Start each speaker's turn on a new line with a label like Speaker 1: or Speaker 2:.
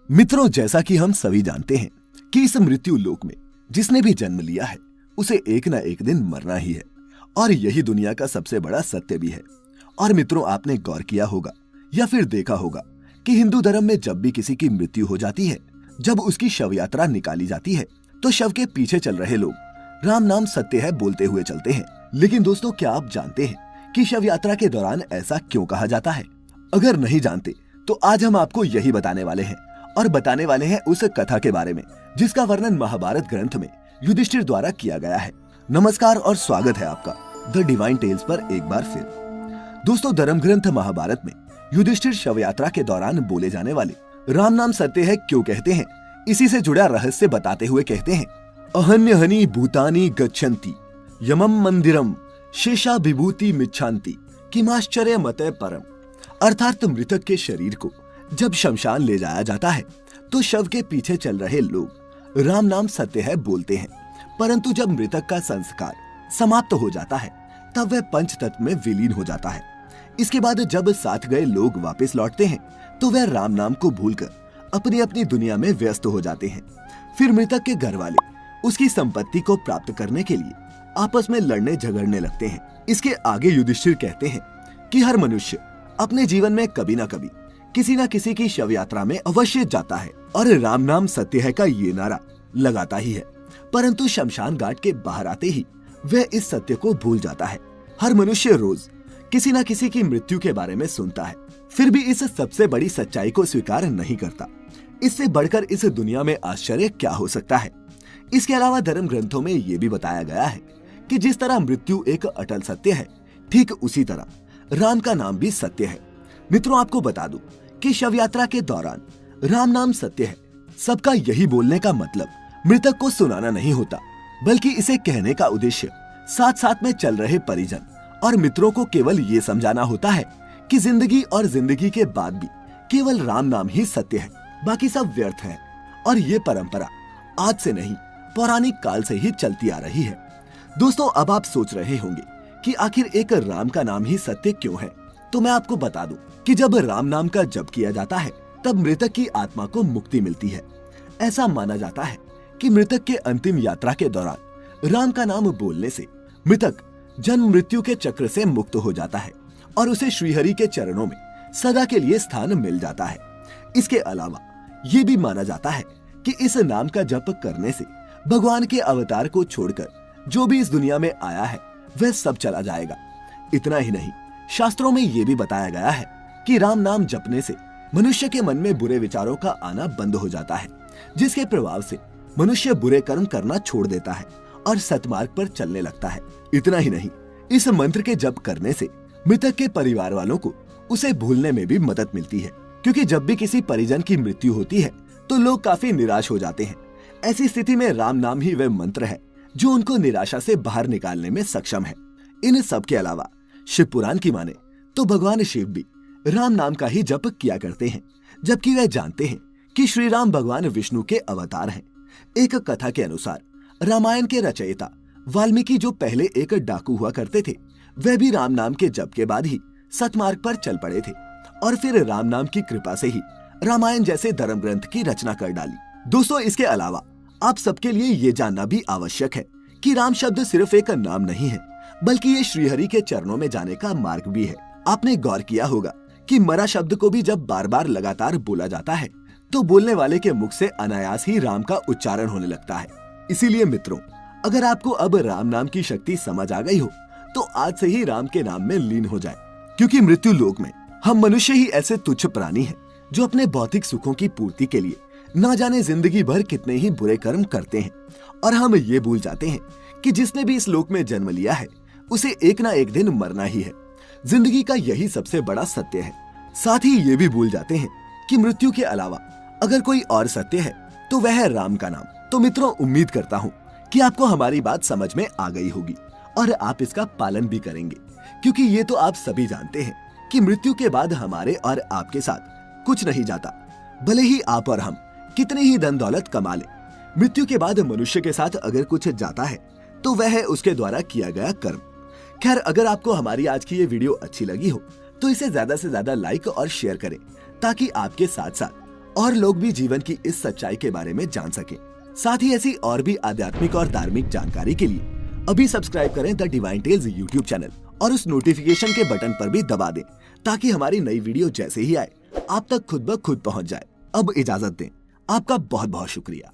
Speaker 1: मित्रों, जैसा कि हम सभी जानते हैं कि इस मृत्यु लोक में जिसने भी जन्म लिया है उसे एक ना एक दिन मरना ही है और यही दुनिया का सबसे बड़ा सत्य भी है। और मित्रों, आपने गौर किया होगा या फिर देखा होगा कि हिंदू धर्म में जब भी किसी की मृत्यु हो जाती है, जब उसकी शव यात्रा निकाली जाती है तो शव के पीछे चल रहे लोग राम नाम सत्य है बोलते हुए चलते हैं। लेकिन दोस्तों, क्या आप जानते हैं कि शव यात्रा के दौरान ऐसा क्यों कहा जाता है? अगर नहीं जानते तो आज हम आपको यही बताने वाले हैं और बताने वाले हैं उस कथा के बारे में जिसका वर्णन महाभारत ग्रंथ में युधिष्ठिर द्वारा किया गया है। नमस्कार और स्वागत है आपका द डिवाइन टेल्स पर एक बार फिर। दोस्तों, धर्म ग्रंथ महाभारत में युधिष्ठिर शव यात्रा के दौरान बोले जाने वाले राम नाम सत्य है क्यों कहते हैं, इसी से जुड़ा रहस्य बताते हुए कहते हैं, अहन्यहनि भूतानि गच्छन्ति यमम मंदिरम शेषा विभूति मिच्छान्ति किमाश्चर्य मते परम। अर्थात मृतक के शरीर को जब शमशान ले जाया जाता है तो शव के पीछे चल रहे लोग राम नाम सत्य है बोलते हैं, परंतु जब मृतक का संस्कार समाप्त हो जाता है तब वह पंच तत्व में विलीन हो जाता है। इसके बाद जब साथ गए लोग वापस लौटते हैं तो वह राम नाम को भूलकर अपनी अपनी दुनिया में व्यस्त हो जाते हैं। फिर मृतक के घर वाले उसकी संपत्ति को प्राप्त करने के लिए आपस में लड़ने झगड़ने लगते हैं। इसके आगे युधिष्ठिर कहते हैं कि हर मनुष्य अपने जीवन में कभी न कभी किसी न किसी की शव यात्रा में अवश्य जाता है और राम नाम सत्य है का ये नारा लगाता ही है, परंतु शमशान घाट के बाहर आते ही वह इस सत्य को भूल जाता है। हर मनुष्य रोज किसी न किसी की मृत्यु के बारे में सुनता है, फिर भी इस सबसे बड़ी सच्चाई को स्वीकार नहीं करता। इससे बढ़कर इस दुनिया में आश्चर्य क्या हो सकता है? इसके अलावा धर्म ग्रंथों में ये भी बताया गया है कि जिस तरह मृत्यु एक अटल सत्य है, ठीक उसी तरह राम का नाम भी सत्य है। मित्रों, आपको बता दूं कि शव यात्रा के दौरान राम नाम सत्य है सबका यही बोलने का मतलब मृतक को सुनाना नहीं होता, बल्कि इसे कहने का उद्देश्य साथ साथ में चल रहे परिजन और मित्रों को केवल ये समझाना होता है कि जिंदगी और जिंदगी के बाद भी केवल राम नाम ही सत्य है, बाकी सब व्यर्थ है। और ये परंपरा आज से नहीं, पौराणिक काल से ही चलती आ रही है। दोस्तों, अब आप सोच रहे होंगे कि आखिर एक राम का नाम ही सत्य क्यों है? तो मैं आपको बता दूं कि जब राम नाम का जप किया जाता है तब मृतक की आत्मा को मुक्ति मिलती है। ऐसा माना जाता है कि मृतक के अंतिम यात्रा के दौरान राम का नाम बोलने से मृतक जन्म मृत्यु के चक्र से मुक्त हो जाता है और उसे श्रीहरि के चरणों में सदा के लिए स्थान मिल जाता है। इसके अलावा ये भी माना जाता है कि इस नाम का जप करने से भगवान के अवतार को छोड़कर जो भी इस दुनिया में आया है वह सब चला जाएगा। इतना ही नहीं, शास्त्रों में ये भी बताया गया है कि राम नाम जपने से मनुष्य के मन में बुरे विचारों का आना बंद हो जाता है, जिसके प्रभाव से मनुष्य बुरे कर्म करना छोड़ देता है और सतमार्ग पर चलने लगता है। इतना ही नहीं, इस मंत्र के जप करने से मृतक के परिवार वालों को उसे भूलने में भी मदद मिलती है, क्योंकि जब भी किसी परिजन की मृत्यु होती है तो लोग काफी निराश हो जाते हैं। ऐसी स्थिति में राम नाम ही वह मंत्र है जो उनको निराशा से बाहर निकालने में सक्षम है। इन सब के अलावा शिव पुराण की माने तो भगवान शिव भी राम नाम का ही जप किया करते हैं, जबकि वह जानते हैं कि श्री राम भगवान विष्णु के अवतार हैं। एक कथा के अनुसार रामायण के रचयिता वाल्मीकि जो पहले एक डाकू हुआ करते थे, वह भी राम नाम के जप के बाद ही सतमार्ग पर चल पड़े थे और फिर राम नाम की कृपा से ही रामायण जैसे धर्म ग्रंथ की रचना कर डाली। दोस्तों, इसके अलावा आप सबके लिए ये जानना भी आवश्यक है कि राम शब्द सिर्फ एक नाम नहीं है, बल्कि ये श्रीहरि के चरणों में जाने का मार्ग भी है। आपने गौर किया होगा कि मरा शब्द को भी जब बार बार लगातार बोला जाता है तो बोलने वाले के मुख से अनायास ही राम का उच्चारण होने लगता है। इसीलिए मित्रों, अगर आपको अब राम नाम की शक्ति समझ आ गई हो तो आज से ही राम के नाम में लीन हो जाए, क्योंकि मृत्यु लोक में हम मनुष्य ही ऐसे तुच्छ प्राणी हैं जो अपने भौतिक सुखों की पूर्ति के लिए न जाने जिंदगी भर कितने ही बुरे कर्म करते हैं। और हम ये भूल जाते हैं कि जिसने भी इस लोक में जन्म लिया है उसे एक ना एक दिन मरना ही है। जिंदगी का यही सबसे बड़ा सत्य है। साथ ही ये भी भूल जाते हैं कि मृत्यु के अलावा अगर कोई और सत्य है तो वह है राम का नाम। तो मित्रों, उम्मीद करता हूँ कि आपको हमारी बात समझ में आ गई होगी और आप इसका पालन भी करेंगे, क्योंकि ये तो आप सभी जानते हैं कि मृत्यु के बाद हमारे और आपके साथ कुछ नहीं जाता। भले ही आप और हम कितने ही धन दौलत कमा लें, मृत्यु के बाद मनुष्य के साथ अगर कुछ जाता है तो वह है उसके द्वारा किया गया कर्म। खैर, अगर आपको हमारी आज की ये वीडियो अच्छी लगी हो तो इसे ज्यादा से ज्यादा लाइक और शेयर करें, ताकि आपके साथ साथ और लोग भी जीवन की इस सच्चाई के बारे में जान सके। साथ ही ऐसी और भी आध्यात्मिक और धार्मिक जानकारी के लिए अभी सब्सक्राइब करें the divine tales YouTube channel और उस नोटिफिकेशन के बटन पर भी दबा दें ताकि हमारी नई वीडियो जैसे ही आए आप तक खुद ब खुद पहुंच जाए। अब इजाजत दें। आपका बहुत बहुत शुक्रिया।